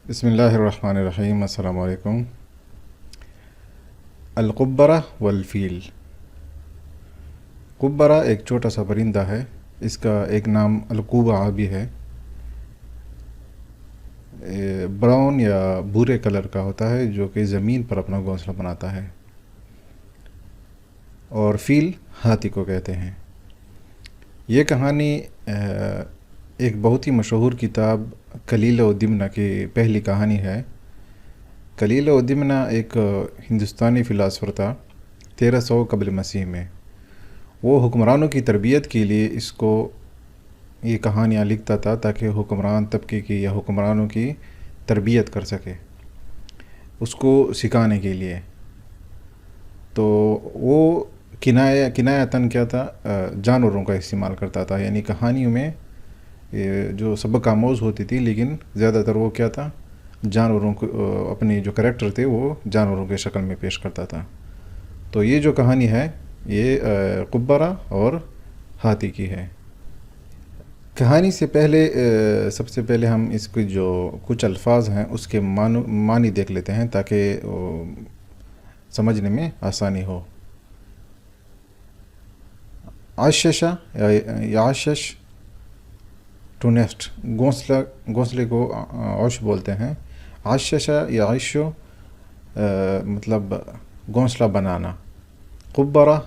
بسم اللہ الرحمن الرحیم، السلام علیکم۔ القبرہ والفیل۔ قبرہ ایک چھوٹا سا پرندہ ہے، اس کا ایک نام القوبہ بھی ہے۔ براؤن یا بھورے کلر کا ہوتا ہے، جو کہ زمین پر اپنا گھونسلہ بناتا ہے، اور فیل ہاتھی کو کہتے ہیں۔ یہ کہانی ایک بہت ہی مشہور کتاب کلیلہ و دمنہ کی پہلی کہانی ہے۔ کلیلہ و دمنہ ایک ہندوستانی فلاسفر تھا 1300 قبل مسیح میں۔ وہ حکمرانوں کی تربیت کے لیے اس کو یہ کہانیاں لکھتا تھا، تاکہ حکمران طبقے کی یا حکمرانوں کی تربیت کر سکے، اس کو سکھانے کے لیے۔ تو وہ کنایتاً کیا تھا، جانوروں کا استعمال کرتا تھا، یعنی کہانیوں میں جو سبق آموز ہوتی تھی، لیکن زیادہ تر وہ کیا تھا، جانوروں کو اپنے جو کریکٹر تھے وہ جانوروں کے شکل میں پیش کرتا تھا۔ تو یہ جو کہانی ہے یہ قبرہ اور ہاتھی کی ہے۔ کہانی سے پہلے سب سے پہلے ہم اس کے جو کچھ الفاظ ہیں اس کے معنی دیکھ لیتے ہیں، تاکہ سمجھنے میں آسانی ہو۔ عششہ یا عشش ٹو نیسٹ، گھونسلے کو عش بولتے ہیں۔ عششہ یا عشو مطلب گھونسلہ بنانا۔ قبرہ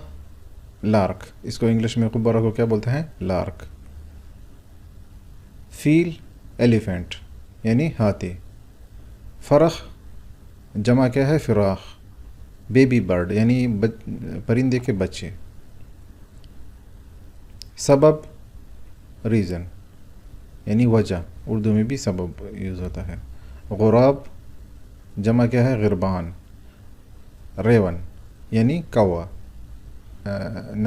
لارک، اس کو انگلش میں قبرہ کو کیا بولتے ہیں، لارک۔ فیل ایلیفینٹ یعنی ہاتھی۔ فرخ جمع کیا ہے، فراخ، بیبی برڈ یعنی پرندے کے بچے۔ سبب ریزن یعنی وجہ، اردو میں بھی سبب یوز ہوتا ہے۔ غراب جمع کیا ہے، غربان، ریون یعنی کوا۔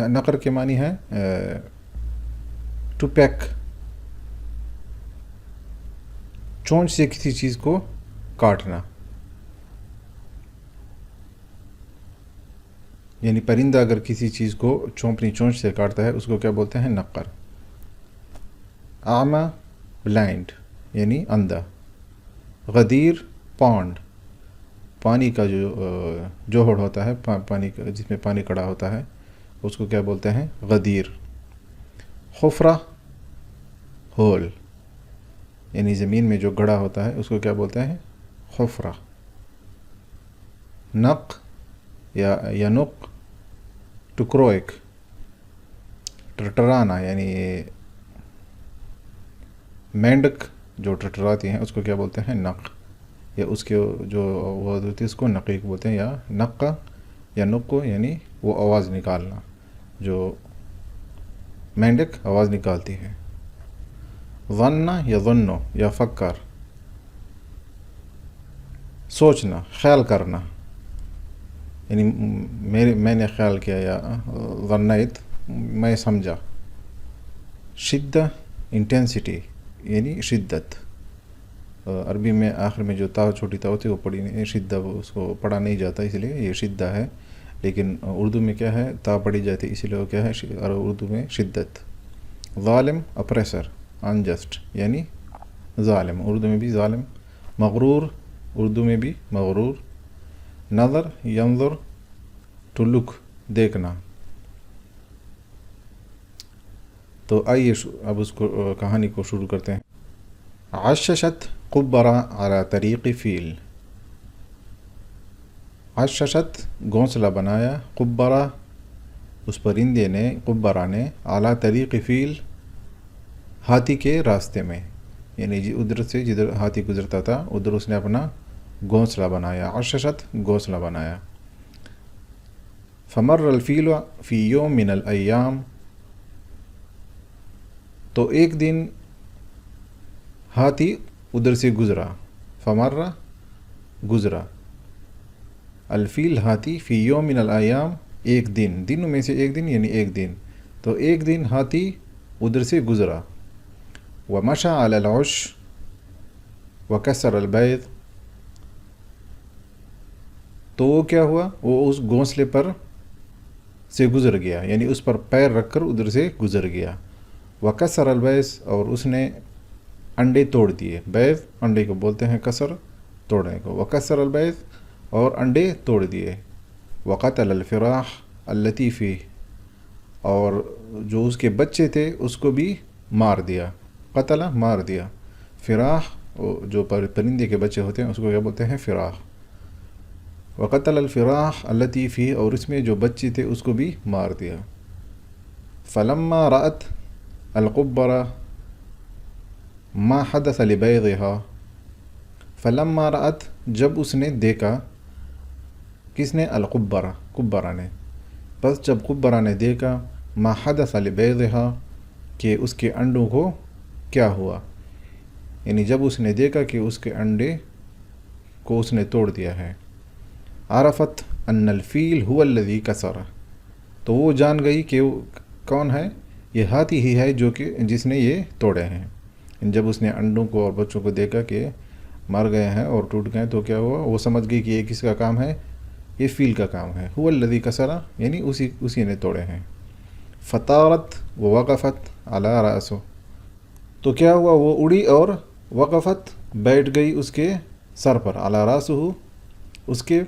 نقر کے معنی ہے ٹو پیک، چونچ سے کسی چیز کو کاٹنا، یعنی پرندہ اگر کسی چیز کو اپنی چونچ سے کاٹتا ہے اس کو کیا بولتے ہیں، نقر۔ اعمی بلائنڈ یعنی اندھا۔ غدیر پونڈ، پانی کا جو جوہر ہوتا ہے، پانی کا جس میں پانی کڑا ہوتا ہے اس کو کیا بولتے ہیں، غدیر۔ خفرہ ہول یعنی زمین میں جو گڑھا ہوتا ہے اس کو کیا بولتے ہیں، خفرہ۔ نق یا نق ٹو کروئک، ٹرٹرانا یعنی مینڈک جو ٹرٹراتی ہیں اس کو کیا بولتے ہیں، نق، یا اس کے جو آواز ہوتی ہے اس کو نقیق بولتے ہیں، یا نقہ یا نقو یعنی وہ آواز نکالنا، جو مینڈک آواز نکالتی ہے۔ ظن یا ظنو یا فکر، سوچنا، خیال کرنا، یعنی میں نے خیال کیا، یا ظنیت میں سمجھا۔ شدہ انٹینسٹی یعنی شدت، عربی میں آخر میں جو تا چھوٹی تا ہوتی ہے وہ پڑھی نہیں، شدہ اس کو پڑھا نہیں جاتا، اس لیے یہ شدہ ہے، لیکن اردو میں کیا ہے، تا پڑھی جاتی، اسی لیے وہ کیا ہے، اردو میں شدت۔ ظالم اپریسر، انجسٹ یعنی ظالم، اردو میں بھی ظالم۔ مغرور، اردو میں بھی مغرور۔ نظر ینظر ٹو لک، دیکھنا۔ تو آئیے اب اس کو کہانی کو شروع کرتے ہیں۔ عششت قبرہ علی طریق فیل۔ عششت گھونسلہ بنایا، قبرہ اس پرندے نے، قبرہ نے، اعلیٰ طریق فیل ہاتھی کے راستے میں، یعنی ادھر سے جدھر ہاتھی گزرتا تھا ادھر اس نے اپنا گھونسلہ بنایا۔ عششت گھونسلہ بنایا۔ فمر الفیل فی یوم من الایام، تو ایک دن ہاتھی ادھر سے گزرا۔ فمر گزرا، الفیل ہاتھی، فی یوم من الایام ایک دن، دنوں میں سے ایک دن یعنی ایک دن، تو ایک دن ہاتھی ادھر سے گزرا۔ ومشى علی العش وکسر البیض، تو وہ کیا ہوا، وہ اس گھونسلے پر سے گزر گیا، یعنی اس پر پیر رکھ کر ادھر سے گزر گیا۔ وکسر البیض، اور اس نے انڈے توڑ دیے. بیض انڈے کو بولتے ہیں کسر توڑنے کو. وکسر البیض اور انڈے توڑ دیے. وقتل الفراخ التی فیہ اور جو اس کے بچے تھے اس کو بھی مار دیا. قتل مار دیا. فراخ جو پرندے کے بچے ہوتے ہیں اس کو کیا بولتے ہیں؟ فراخ. وقتل الفراخ التی فیہ اور اس میں جو بچے تھے اس کو بھی مار دیا. فلما رأت القبرہ ما حدث لبیضها فلما رأت جب اس نے دیکھا. کس نے؟ القبرہ قبرہ نے. بس جب قبرہ نے دیکھا ما حدث لبیضها کہ اس کے انڈوں کو کیا ہوا، یعنی جب اس نے دیکھا کہ اس کے انڈے کو اس نے توڑ دیا ہے. عرفت ان الفیل هو الذی کسر تو وہ جان گئی کہ کون ہے؟ یہ ہاتھی ہی ہے جو کہ جس نے یہ توڑے ہیں. جب اس نے انڈوں کو اور بچوں کو دیکھا کہ مر گئے ہیں اور ٹوٹ گئے تو کیا ہوا؟ وہ سمجھ گئی کہ یہ کس کا کام ہے؟ یہ فیل کا کام ہے. هو الذی کسر یعنی اسی نے توڑے ہیں. فطارت ووقفت علی رأسه تو کیا ہوا؟ وہ اڑی اور وقفت بیٹھ گئی اس کے سر پر. علی رأسه اس کے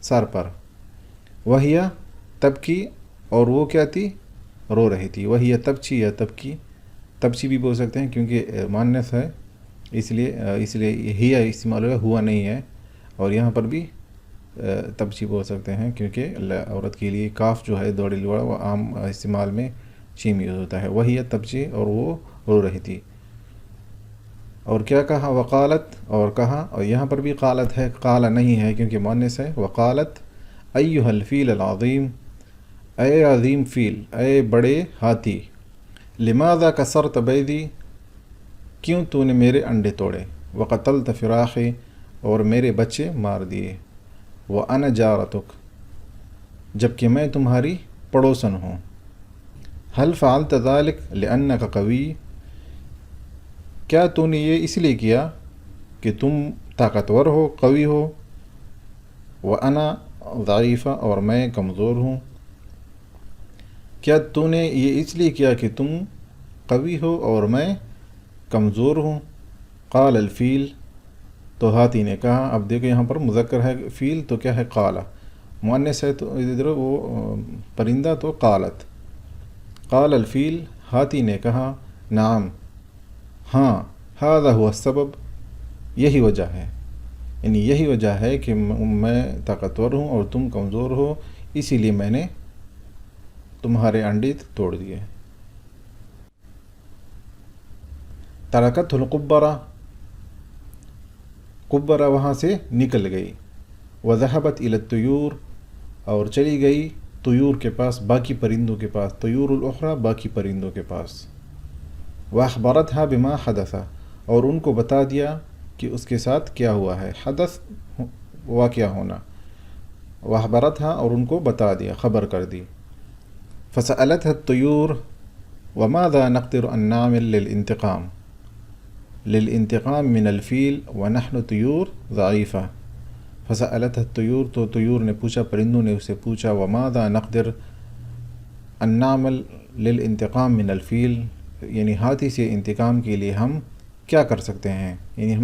سر پر. وہی تبکی اور وہ کیا تھی؟ رو رہی تھی. وہی تبچی یا تبکی، تبچی بھی بول سکتے ہیں کیونکہ مؤنث ہے اس لیے ہی استعمال ہوا نہیں ہے. اور یہاں پر بھی تبچی بول سکتے ہیں کیونکہ عورت کے لیے کاف جو ہے دوڑی لوڑا وہ عام استعمال میں چیم یوز ہوتا ہے. وہی تبچی اور وہ رو رہی تھی. اور کیا کہا؟ وقالت اور کہا. اور یہاں پر بھی قالت ہے، قال نہیں ہے کیونکہ مؤنث ہے. وقالت ایھا الفیل العظیم اے عظیم فیل، اے بڑے ہاتھی. لماذا کسرت بیضی کیوں تو نے میرے انڈے توڑے. وقتلت فراخی اور میرے بچے مار دیے. وانا جارتک جبکہ میں تمہاری پڑوسن ہوں. هل فعلت ذلك لأنك قوی کیا تو نے یہ اس لیے کیا کہ تم طاقتور ہو، قوی ہو. وانا ضعیفہ اور میں کمزور ہوں. کیا تو نے یہ اس لیے کیا کہ تم قوی ہو اور میں کمزور ہوں. قال الفیل تو ہاتھی نے کہا. اب دیکھو یہاں پر مذکر ہے فیل تو کیا ہے؟ قال. مؤنث ہے تو ادھر وہ پرندہ تو قالت. قال الفیل ہاتھی نے کہا. نعم ہاں. ھذا هو السبب یہی وجہ ہے، یعنی یہی وجہ ہے کہ میں طاقتور ہوں اور تم کمزور ہو، اسی لیے میں نے تمہارے انڈے توڑ دیے. ترکتہ القبرہ قبرہ وہاں سے نکل گئی. وذهبت الى الطیور اور چلی گئی طیور کے پاس، باقی پرندوں کے پاس. طیور الاخرى باقی پرندوں کے پاس. واخبرتها بما حدث اور ان کو بتا دیا کہ اس کے ساتھ کیا ہوا ہے. حدث واقعہ ہونا. واخبرتها اور ان کو بتا دیا، خبر کر دی. فسألتها الطیور وماذا نقدر ان نعمل للانتقام من الفیل ونحن طیور ضعیفہ. فسألتها الطیور تو طیور نے پوچھا، پرندوں نے اسے پوچھا. وماذا نقدر ان نعمل للانتقام من الفیل یعنی ہاتھی سے انتقام کے لیے ہم کیا کر سکتے ہیں، یعنی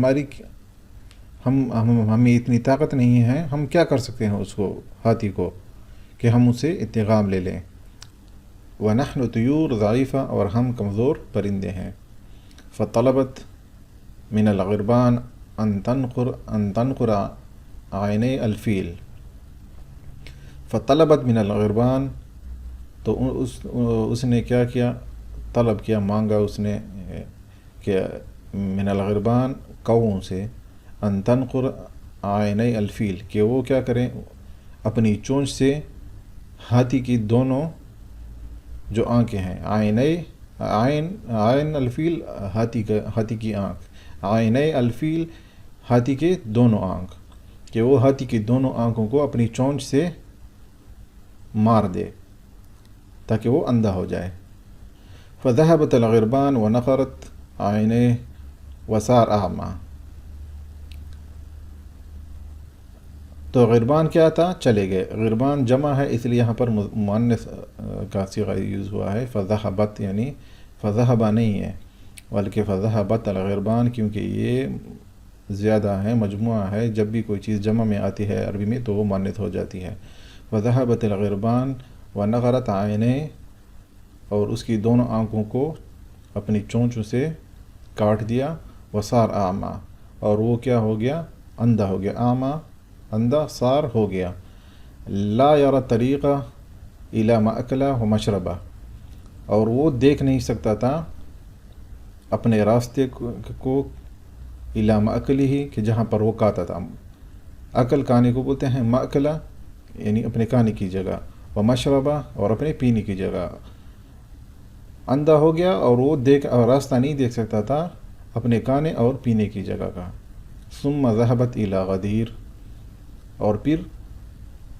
ہمیں اتنی طاقت نہیں ہے، ہم کیا کر سکتے ہیں اس کو، ہاتھی کو، کہ ہم اسے انتقام لے لیں. وَنَحْنُ طیور ضعیفہ اور ہم کمزور پرندے ہیں. فطلبت من الغربان ان تنقر عینی الفیل. فطلبت من الغربان تو اس نے کیا کیا؟ طلب کیا، مانگا اس نے کہ من الغربان کووں سے، ان تنقر عینی الفیل کہ وہ کیا کریں، اپنی چونچ سے ہاتھی کی دونوں جو آنکھیں ہیں. عین الفیل ہاتھی کی آنکھ. عینی الفیل ہاتھی کے دونوں آنکھ، کہ وہ ہاتھی کی دونوں آنکھوں کو اپنی چونچ سے مار دے تاکہ وہ اندھا ہو جائے. فذهبت الغربان ونقرت عینیہ وصار اعمی. تو غربان کیا تھا؟ چلے گئے. غربان جمع ہے اس لیے یہاں پر مؤنث کا صیغہ یوز ہوا ہے. فذهبت یعنی فذهب نہیں ہے. بلکہ فذهبت الغربان، کیونکہ یہ زیادہ ہے، مجموعہ ہے، جب بھی کوئی چیز جمع میں آتی ہے عربی میں تو وہ مؤنث ہو جاتی ہے۔ فذهبت الغربان ونغرت عینیہ، اور اس کی دونوں آنکھوں کو اپنی چونچوں سے کاٹ دیا۔ وصار اعمیٰ، اور وہ کیا ہو گیا؟ اندھا ہو گیا۔ اعمیٰ اندھا، صار ہو گیا۔ لا یری طریقہ الی مأکلہ و مشربہ، اور وہ دیکھ نہیں سکتا تھا اپنے راستے کو الی مأکلہ، کہ جہاں پر وہ کھاتا تھا۔ عقل کھانے کو بولتے ہیں، مأکلہ یعنی اپنے کھانے کی جگہ، و مشربہ اور اپنے پینے کی جگہ۔ اندھا ہو گیا اور وہ راستہ نہیں دیکھ سکتا تھا اپنے کھانے اور پینے کی جگہ کا۔ ثم ذهبت الی غدیر، اور پھر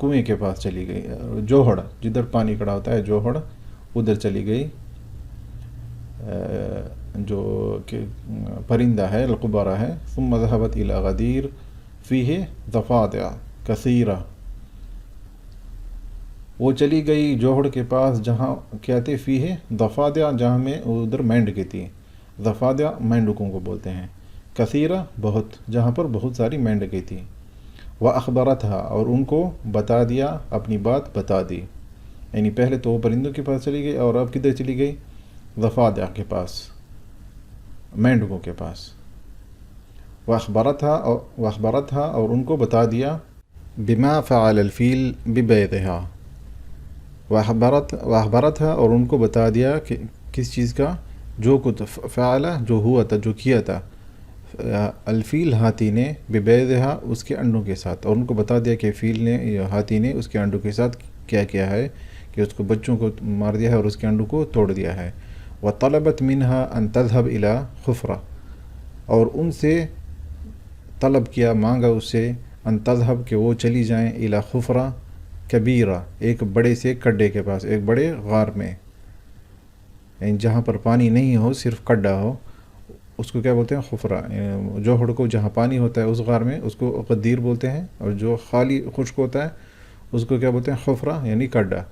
کنویں کے پاس چلی گئی، جوہڑ جدھر پانی کھڑا ہوتا ہے، جوہڑ ادھر چلی گئی، جو کہ پرندہ ہے، القبرہ ہے۔ ثم ذهبت الی غدیر فیہ ضفادع کثیرہ، وہ چلی گئی جوہڑ کے پاس جہاں کیا تھے، فیہ ضفادع، جہاں میں ادھر مینڈکیں تھی۔ ضفادع مینڈکوں کو بولتے ہیں، کثیرہ بہت، جہاں پر بہت ساری مینڈکیں تھیں۔ وَأَخْبَرَتْهَا، اور ان کو بتا دیا، اپنی بات بتا دی، یعنی پہلے تو وہ پرندوں کے پاس چلی گئی اور اب کدھر چلی گئی؟ ضفادع کے پاس، مینڈکوں کے پاس۔ وَأَخْبَرَتْهَا، اور ان کو بتا دیا، بِمَا فَعَلَ الْفِيلُ بِبَيْضِهَا، وَأَخْبَرَتْهَا، اور ان کو بتا دیا کہ کس چیز کا؟ جو کچھ فعل، جو ہوا تھا، جو کیا تھا، الفیل ہاتھی نے، ببیضہا اس کے انڈوں کے ساتھ، اور ان کو بتا دیا کہ فیل نے، ہاتھی نے اس کے انڈوں کے ساتھ کیا کیا ہے، کہ اس کو بچوں کو مار دیا ہے اور اس کے انڈوں کو توڑ دیا ہے۔ وطلبت منہا ان تذهب الى خفرہ، اور ان سے طلب کیا، مانگا اس سے، ان تذهب کہ وہ چلی جائیں، الى خفرہ کبیرہ، ایک بڑے سے کڈے کے پاس، ایک بڑے غار میں، یعنی جہاں پر پانی نہیں ہو، صرف کڈا ہو، اس کو کیا بولتے ہیں؟ خفرہ۔ جوہڑ کو جہاں پانی ہوتا ہے اس غار میں اس کو غدیر بولتے ہیں، اور جو خالی خشک ہوتا ہے اس کو کیا بولتے ہیں؟ خفرہ، یعنی کڈا،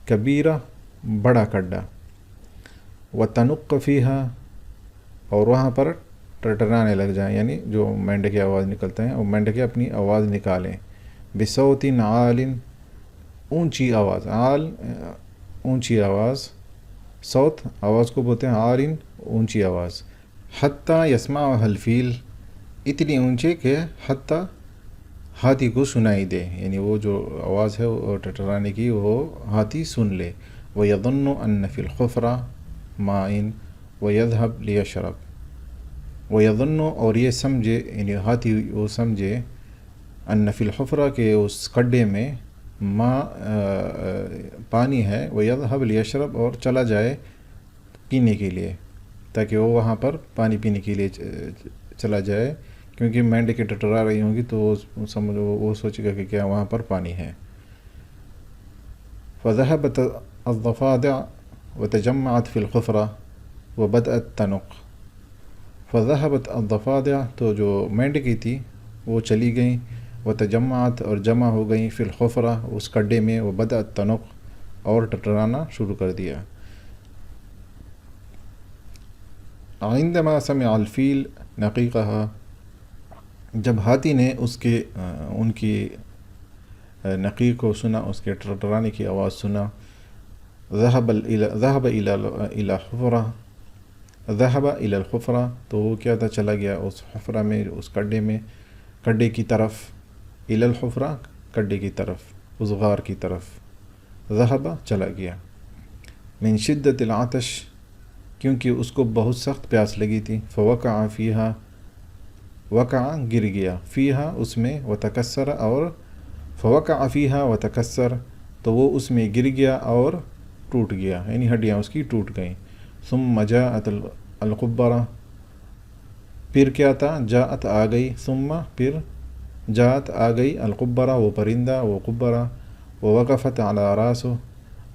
کبیرہ بڑا کڈا۔ وَتَنُقَّ فِيهَا، اور وہاں پر ٹرٹرانے لگ جائیں، یعنی جو مینڈکے آواز نکلتے ہیں، اور مینڈکے اپنی آواز نکالیں، بِصَوْتٍ عَالٍ، اونچی آواز، عال اونچی آواز، صوت آواز کو بولتے ہیں عالٍ اونچی آواز، حتیٰ یسمعها الفیل، اتنی اونچے کہ حتیٰ ہاتھی کو سنائی دے، یعنی وہ جو آواز ہے وہ ٹٹرانے کی وہ ہاتھی سن لے۔ وَيَظُنُّ أَنَّ فِي الْخُفْرَةِ مَاءً وَيَذْهَبْ لِيَشْرَبْ، وَيَظُنُّ، اور یہ سمجھے، یعنی ہاتھی وہ سمجھے، أَنَّ فِي الْخُفْرَةِ کہ اس کڈے میں، ماء پانی ہے، وَيَذْهَبْ لِيَشْرَبْ، اور چلا جائے پینے کے لیے، تاکہ وہ وہاں پر پانی پینے کے لیے چلا جائے، کیونکہ مینڈکیں ٹٹرا رہی ہوں گی تو وہ سوچے گا کہ کیا وہاں پر پانی ہے۔ فذهبت الضفادع وتجمعت في الخفرة وبدأت تنق، فذهبت الضفادع، تو جو مینڈکی تھی وہ چلی گئیں، وتجمعت، اور جمع ہو گئیں، فی الخفرہ اس کڈے میں، وبدأت تنق، اور ٹٹرانا شروع کر دیا۔ عندما سمع الفیل نقیقها، جب ہاتھی نے ان کی نقیق کو سنا، اس کے ٹرٹرانے کی آواز سنا، ذهب الى الخفرہ، ذهب الى الخفرہ، تو وہ کیا تھا؟ چلا گیا اس حفرہ میں، اس کڈے میں، کڈے کی طرف، الى الحفرہ کڈے کی طرف، اس غار کی طرف، ذهب چلا گیا، من شدت العطش، کیونکہ اس کو بہت سخت پیاس لگی تھی، فوقع فیہا، وقع گر گیا، فیہا اس میں، وتکسر، اور فوقع فیہا وتکسر، تو وہ اس میں گر گیا اور ٹوٹ گیا، یعنی ہڈیاں اس کی ٹوٹ گئیں۔ ثم جاءت القبرہ، پھر کیا تھا؟ جاءت آ گئی، ثم پھر جاءت آ گئی، القبرہ وہ پرندہ، وہ قبرہ، ووقفت علی راسہ،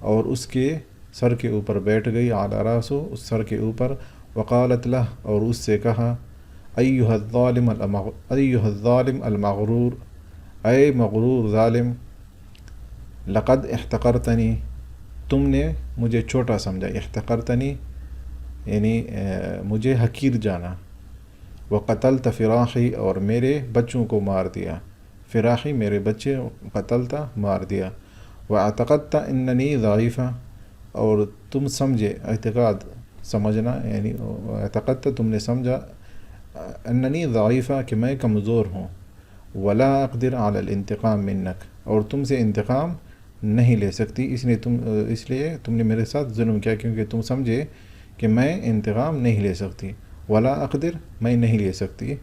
اور اس کے سر کے اوپر بیٹھ گئی، علی راسہ اس سر کے اوپر، وقالت لہ، اور اس سے کہا، ایہا الظالم المغرور، اے مغرور ظالم، لقد احتقرتنی، تم نے مجھے چھوٹا سمجھا، احتقرتنی یعنی مجھے حقیر جانا، وقتلت فراخی اور میرے بچوں کو مار دیا، فراخی میرے بچے، قتلتا مار دیا، واعتقدت اننی ضعیفہ اور تم سمجھے، اعتقاد سمجھنا یعنی اعتقدت تم نے سمجھا، اننی ضعیفہ کہ میں کمزور ہوں، ولا اقدر علی الانتقام منک اور تم سے انتقام نہیں لے سکتی، اس لیے تم نے میرے ساتھ ظلم کیا کیونکہ تم سمجھے کہ میں انتقام نہیں لے سکتی، ولا اقدر میں نہیں لے سکتی،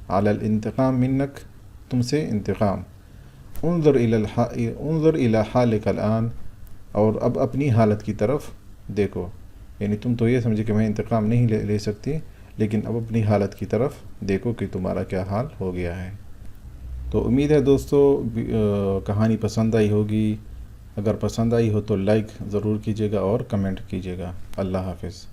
علی الانتقام منک تم سے انتقام، انظر الی حالک الآن اور اب اپنی حالت کی طرف دیکھو، یعنی تم تو یہ سمجھے کہ میں انتقام نہیں لے سکتی، لیکن اب اپنی حالت کی طرف دیکھو کہ تمہارا کیا حال ہو گیا ہے۔ تو امید ہے دوستو کہانی پسند آئی ہوگی، اگر پسند آئی ہو تو لائک ضرور کیجیے گا اور کمنٹ کیجیے گا۔ اللہ حافظ۔